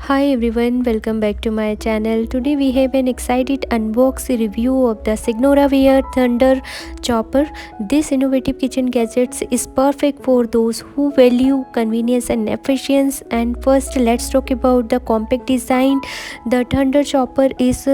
Hi everyone, welcome back to my channel. Today we have an excited unboxing review of the Signoraware Thunder Chopper. This innovative kitchen gadget is perfect for those who value convenience and efficiency. And first, let's talk about the compact design. The Thunder Chopper is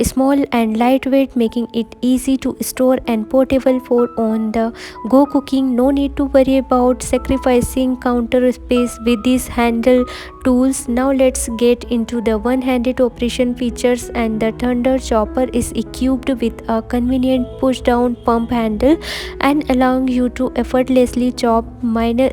small and lightweight, making it easy to store and portable for on-the-go cooking. No need to worry about sacrificing counter space with this handle tools. Now let's get into the one-handed operation features. And the Thunder Chopper is equipped with a convenient push-down pump handle and allowing you to effortlessly chop mince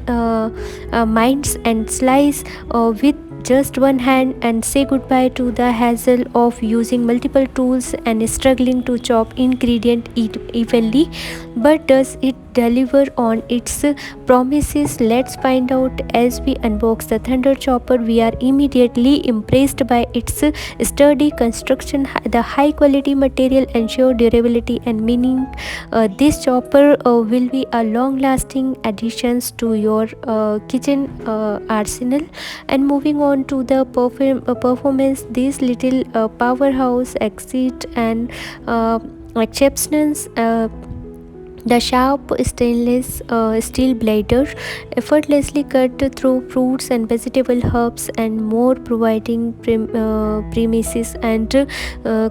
and slice with just one hand, and say goodbye to the hassle of using multiple tools and struggling to chop ingredient evenly. But does it deliver on its promises? Let's find out as we unbox the Thunder Chopper. We are immediately impressed by its sturdy construction. The high quality material ensure durability and meaning this chopper will be a long lasting additions to your kitchen arsenal. And moving on to the performance, this little powerhouse exceeds and exceptions. The sharp stainless steel blader effortlessly cut through fruits and vegetable herbs and more, providing premises and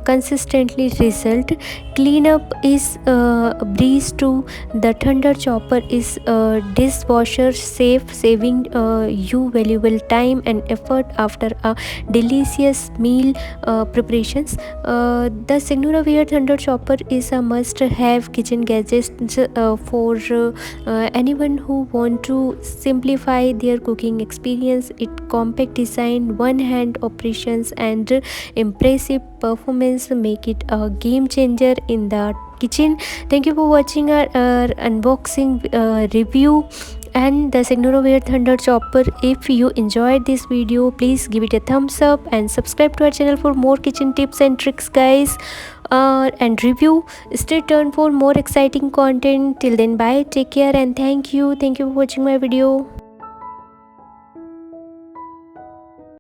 consistently result. Cleanup is a breeze to the Thunder Chopper is dishwasher safe, saving you valuable time and effort after a delicious meal preparations. The Signoraware Thunder Chopper is a must-have kitchen gadget for anyone who want to simplify their cooking experience. Its compact design, one-hand operations, and impressive performance make it a game changer in the kitchen. Thank you for watching our unboxing review and the Signoraware Thunder Chopper. If you enjoyed this video, please give it a thumbs up and subscribe to our channel for more kitchen tips and tricks, guys, and review. Stay tuned for more exciting content. Till then, bye, take care, and thank you for watching my video.